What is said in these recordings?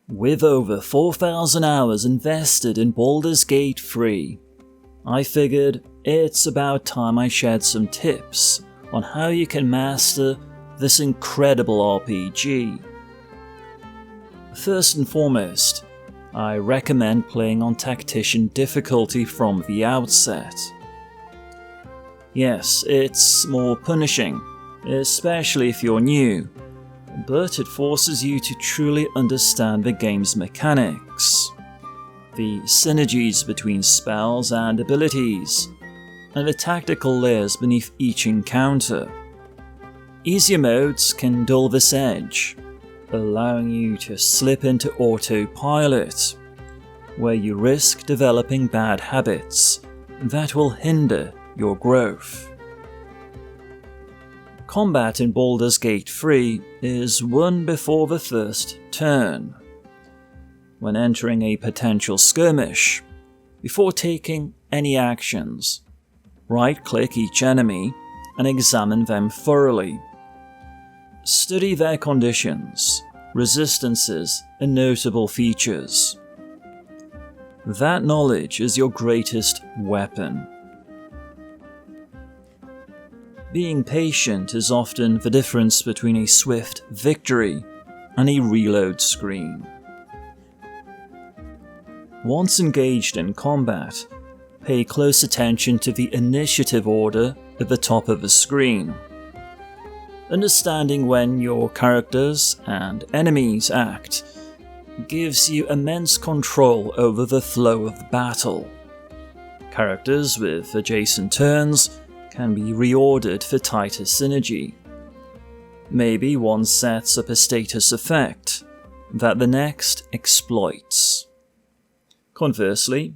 With over 4,000 hours invested in Baldur's Gate 3, I figured it's about time I shared some tips on how you can master this incredible RPG. First and foremost, I recommend playing on Tactician difficulty from the outset. Yes, it's more punishing, especially if you're new, but it forces you to truly understand the game's mechanics, the synergies between spells and abilities, and the tactical layers beneath each encounter. Easier modes can dull this edge, allowing you to slip into autopilot, where you risk developing bad habits that will hinder your growth. Combat in Baldur's Gate 3 is won before the first turn. When entering a potential skirmish, before taking any actions, right-click each enemy and examine them thoroughly. Study their conditions, resistances, and notable features. That knowledge is your greatest weapon. Being patient is often the difference between a swift victory and a reload screen. Once engaged in combat, pay close attention to the initiative order at the top of the screen. Understanding when your characters and enemies act gives you immense control over the flow of the battle. Characters with adjacent turns can be reordered for tighter synergy. Maybe one sets up a status effect that the next exploits. Conversely,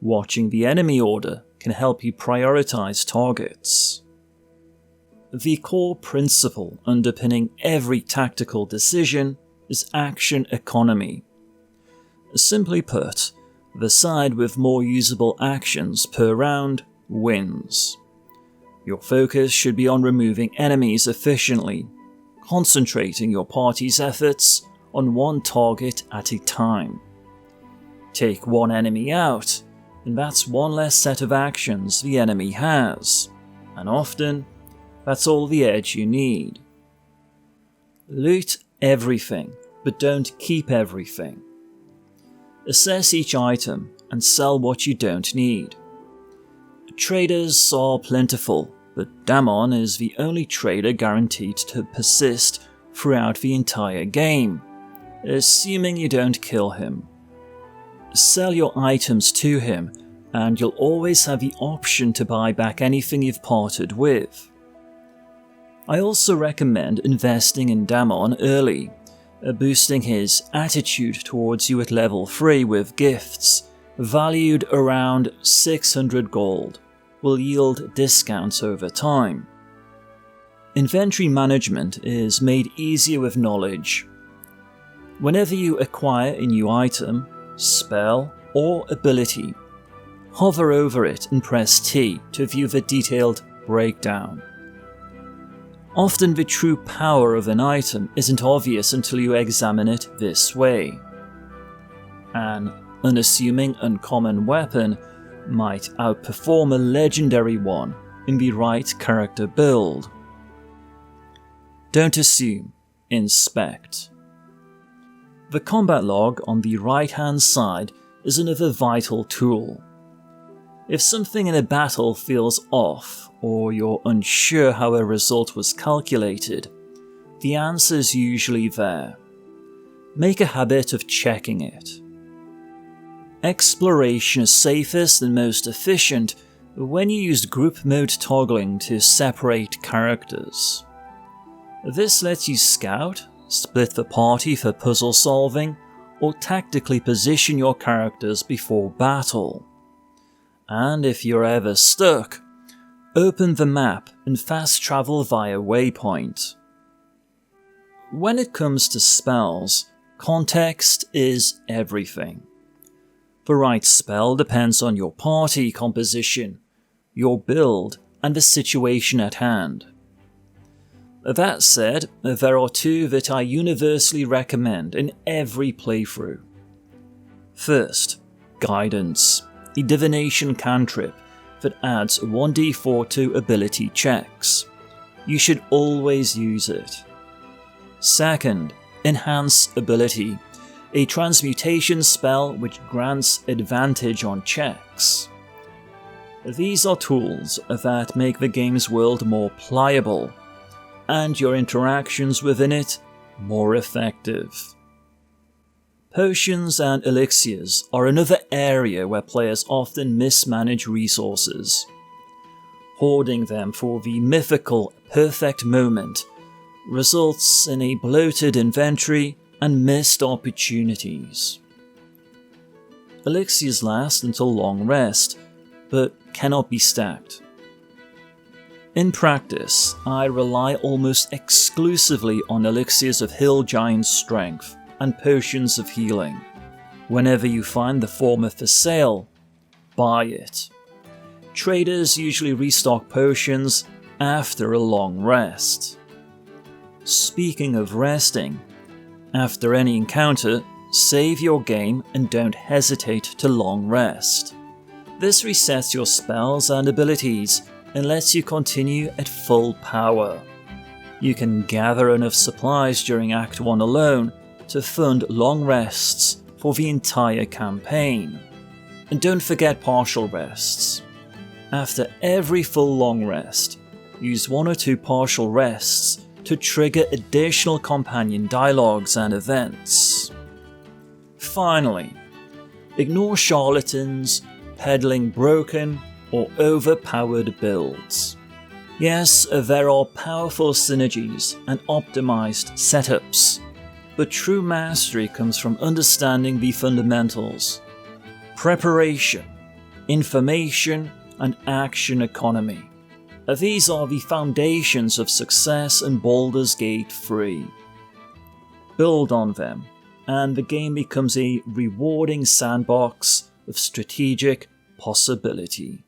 watching the enemy order can help you prioritize targets. The core principle underpinning every tactical decision is action economy. Simply put, the side with more usable actions per round wins. Your focus should be on removing enemies efficiently, concentrating your party's efforts on one target at a time. Take one enemy out, and that's one less set of actions the enemy has, and often, that's all the edge you need. Loot everything, but don't keep everything. Assess each item and sell what you don't need. Traders are plentiful, but Damon is the only trader guaranteed to persist throughout the entire game, assuming you don't kill him. Sell your items to him, and you'll always have the option to buy back anything you've parted with. I also recommend investing in Damon early, boosting his attitude towards you at level 3 with gifts, valued around 600 gold, will yield discounts over time. Inventory management is made easier with knowledge. Whenever you acquire a new item, spell, or ability, hover over it and press T to view the detailed breakdown. Often the true power of an item isn't obvious until you examine it this way. An unassuming uncommon weapon might outperform a legendary one in the right character build. Don't assume, inspect. The combat log on the right-hand side is another vital tool. If something in a battle feels off, or you're unsure how a result was calculated, the answer's usually there. Make a habit of checking it. Exploration is safest and most efficient when you use group mode toggling to separate characters. This lets you scout, split the party for puzzle solving, or tactically position your characters before battle. And if you're ever stuck, open the map and fast travel via waypoint. When it comes to spells, context is everything. The right spell depends on your party composition, your build, and the situation at hand. That said, there are two that I universally recommend in every playthrough. First, Guidance, a divination cantrip that adds 1d4 to ability checks. You should always use it. Second, Enhance Ability, a transmutation spell which grants advantage on checks. These are tools that make the game's world more pliable, and your interactions within it more effective. Potions and elixirs are another area where players often mismanage resources. Hoarding them for the mythical perfect moment results in a bloated inventory and missed opportunities. Elixirs last until long rest, but cannot be stacked. In practice, I rely almost exclusively on elixirs of Hill Giant Strength and potions of healing. Whenever you find the former for sale, buy it. Traders usually restock potions after a long rest. Speaking of resting, after any encounter, save your game and don't hesitate to long rest. This resets your spells and abilities and lets you continue at full power. You can gather enough supplies during Act 1 alone to fund long rests for the entire campaign. And don't forget partial rests. After every full long rest, use 1 or 2 partial rests to trigger additional companion dialogues and events. Finally, ignore charlatans peddling broken or overpowered builds. Yes, there are powerful synergies and optimized setups, but true mastery comes from understanding the fundamentals: preparation, information, and action economy. These are the foundations of success in Baldur's Gate 3. Build on them, and the game becomes a rewarding sandbox of strategic possibility.